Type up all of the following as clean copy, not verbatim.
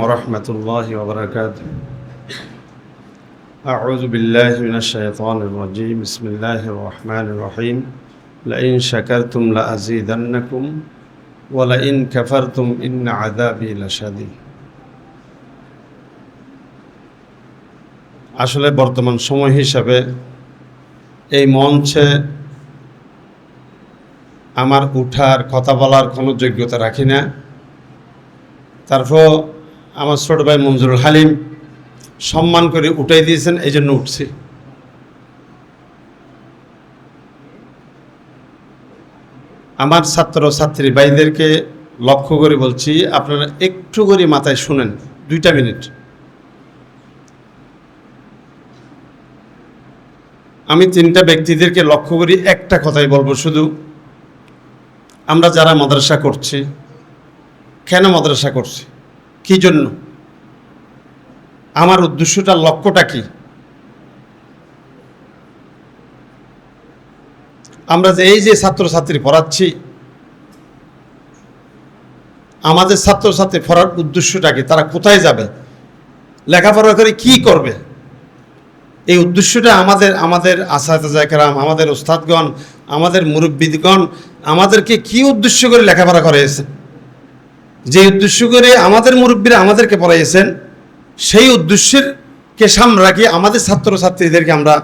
ورحمة الله وبركاته. أعوذ بالله من الشيطان الرجيم. بسم الله الرحمن الرحيم. لئن شكرتم لأزيدنكم ولئن كفرتم إن عذابي لشديد. আসলে বর্তমান সময় হিসাবে এই মঞ্চে আমার উঠার কথা বলার কোনো যোগ্যতা রাখি না। তারপর আমার ছোট ভাই মঞ্জুরুল হালিম সম্মান করে উঠাই দিয়েছেন, এই জন্য উঠছি। আমার ছাত্র ছাত্রী ভাইদেরকে লক্ষ্য করে বলছি, আপনারা একটু করে মাথায় শুনেন, 2 মিনিট। আমি 3টা ব্যক্তিদেরকে লক্ষ্য করি, একটা কথাই বলবো শুধু। আমরা যারা মাদ্রাসা করছি, কেন মাদ্রাসা করছি, কি জন্য, আমার উদ্দেশ্যটা, লক্ষ্যটা কি? আমরা যে এই যে ছাত্রছাত্রী পড়াচ্ছি, আমাদের ছাত্রছাত্রী পড়ার উদ্দেশ্যটা কি? তারা কোথায় যাবে, লেখাপড়া করে কি করবে? এই উদ্দেশ্যটা আমাদের আসাতিজা কেরাম, আমাদের ওস্তাদগণ, আমাদের মুরব্বিদগণ আমাদেরকে কি উদ্দেশ্য করে লেখাপড়া করাইছে, যে উদ্দেশ্য করে আমাদের মুরব্বীরা আমাদেরকে পড়াইছেন, সেই উদ্দেশ্যের কে সামনে রাখি আমাদের ছাত্রছাত্রীদেরকে আমরা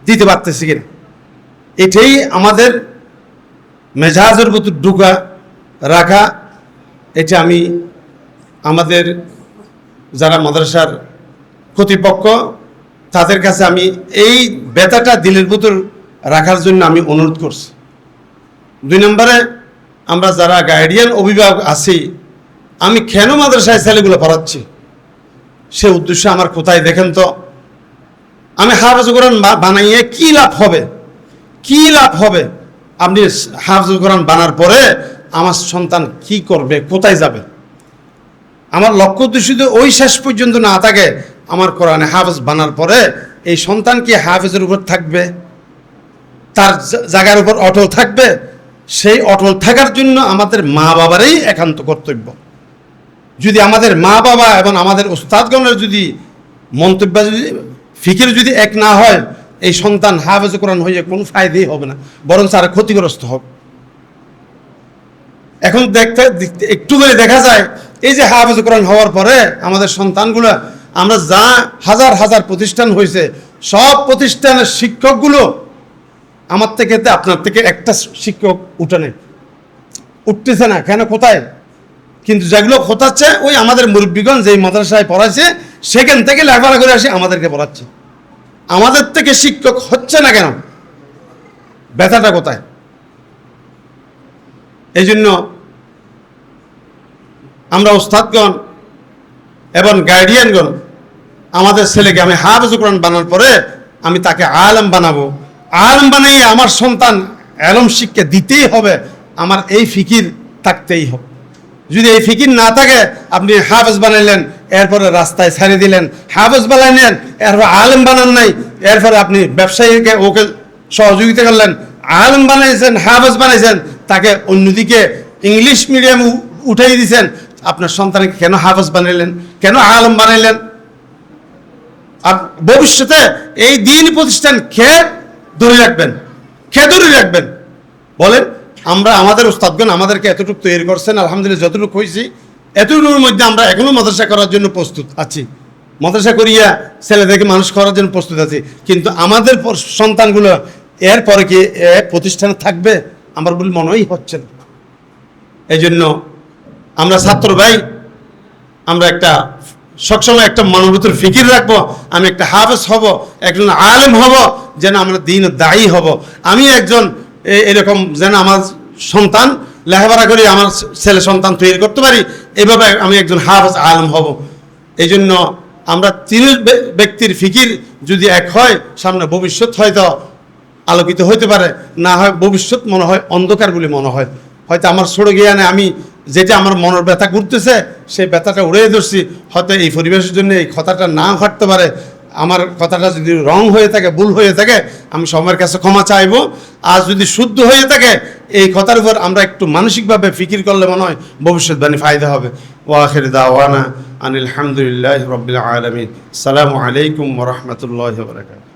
দিতে পারতেছি কিনা, এটাই আমাদের মেজাজের প্রতি ঢুকা রাখা। এটা আমি আমাদের যারা মাদ্রাসার কর্তৃপক্ষ তাদের কাছে আমি এই ব্যথাটা দিলের ভিতর রাখার জন্য আমি অনুরোধ করছি। 2 নম্বরে, আমরা যারা গার্ডিয়ান অভিভাবক আছি, আমি কেন মাদ্রাসায় ছেলেগুলো পড়াচ্ছি, সে উদ্দেশ্য আমার কোথায় দেখেন তো। আমি হাফেজ কোরআন বানাইয়ে কি লাভ হবে, কি লাভ হবে? আপনি হাফেজ কোরআন বানার পরে আমার সন্তান কি করবে, কোথায় যাবে? আমার লক্ষ্য উদ্দেশ্য যদি ওই শেষ পর্যন্ত না থাকে, আমার কোরআনে হাফেজ বানার পরে এই সন্তান কি হাফেজের উপর থাকবে, তার জায়গার উপর অটল থাকবে? সেই অটল থাকার জন্য আমাদের মা বাবারই একান্ত কর্তব্য। যদি আমাদের মা বাবা এবং আমাদের উস্তাদগণের যদি মন্তব্য, যদি ফিকির যদি এক না হয়, এই সন্তান হাফেজ কোরআন হয়ে কোনো ফায়দাই হবে না, বরং তার ক্ষতিগ্রস্ত হবে। এখন একটু করে দেখা যায়, এই যে হাফেজ কোরআন হওয়ার পরে আমাদের সন্তানগুলো, আমরা যা হাজার হাজার প্রতিষ্ঠান হয়েছে, সব প্রতিষ্ঠানের শিক্ষকগুলো আমার থেকে আপনার থেকে একটা শিক্ষক উঠতেছে না কেন, কোথায়? কিন্তু যেগুলো খোঁচাচ্ছে, ওই আমাদের মুরব্বীগণ যেই মাদ্রাসায় পড়াচ্ছে সেখান থেকে লেখাপড়া করে আসে আমাদেরকে পড়াচ্ছে। আমাদের থেকে শিক্ষক হচ্ছে না কেন, ব্যথাটা কোথায়? এই জন্য আমরা ওস্তাদগণ এবং গার্ডিয়ানগণ, আমাদের ছেলেকে আমি হাফেজ কোরআন বানানোর পরে আমি তাকে আলেম বানাবো। আলেম বানিয়ে আমার সন্তান এলম শিক্ষা দিতেই হবে, আমার এই ফিকির থাকতেই হবে। যদি এই ফিকির না থাকে, আপনি হাফেজ বানাইলেন, এরপরে রাস্তায় ছাড়িয়ে দিলেন, হাফেজ বানাইলেন, এরপর আলেম বানান নাই, এরপরে আপনি ব্যবসায়ীকে ওকে সহযোগিতা করলেন, আলেম বানাইছেন, হাফেজ বানাইছেন, তাকে অন্যদিকে ইংলিশ মিডিয়াম উঠাই দিয়েছেন। আপনার সন্তানকে কেন হাফেজ বানাইলেন, কেন আলেম বানাইলেন? আর ভবিষ্যতে এই দিন প্রতিষ্ঠান কে ধরে রাখবেন, কে ধরে রাখবেন বলেন? আমরা আমাদের উস্তাদগণ আমাদেরকে এতটুকু তৈরি করছেন, আলহামদুলিল্লাহ যতটুকু হয়েছি, এতটুকুর মধ্যে আমরা এখনো মাদ্রাসা করার জন্য প্রস্তুত আছি, মাদ্রাসা করিয়া ছেলেদেরকে মানুষ করার জন্য প্রস্তুত আছি। কিন্তু আমাদের সন্তানগুলো এরপরে কি প্রতিষ্ঠানে থাকবে আমার বলে মনেই হচ্ছে না। এই জন্য আমরা ছাত্র ভাই, আমরা একটা সবসময় একটা মনের ভিতর ফিকির রাখবো, আমি একটা হাফেজ হব, একজন আলেম হব, যেন আমরা দিন দায়ী হব। আমি একজন এরকম যেন আমার সন্তান লেখাপড়া করে আমার ছেলে সন্তান তৈরি করতে পারি, এভাবে আমি একজন হাফেজ আলেম হব। এই জন্য আমরা 3 ব্যক্তির ফিকির যদি এক হয়, সামনে ভবিষ্যৎ হয়তো আলোকিত হইতে পারে, না হয় ভবিষ্যৎ মনে হয় অন্ধকার বলে মনে হয়। হয়তো আমার ছোট জ্ঞানে আমি যেটা আমার মনের ব্যথা ঘুরতেছে, সেই ব্যথাটা উড়িয়ে ধরছি। হয়তো এই পরিবেশের জন্য এই কথাটা না ঘটতে পারে, আমার কথাটা যদি রং হয়ে থাকে, ভুল হয়ে থাকে, আমি সময়ের কাছে ক্ষমা চাইবো। আর যদি শুদ্ধ হয়ে থাকে এই কথার উপর আমরা একটু মানসিকভাবে ফিকির করলে মনে হয় ভবিষ্যৎবাণী ফায়দা হবে। ওয়া আখির দাওয়ানা আনিল হামদুলিল্লাহি রাব্বিল আলামিন। আসসালামু আলাইকুম ওয়া রাহমাতুল্লাহি ওয়া বারাকাতুহু।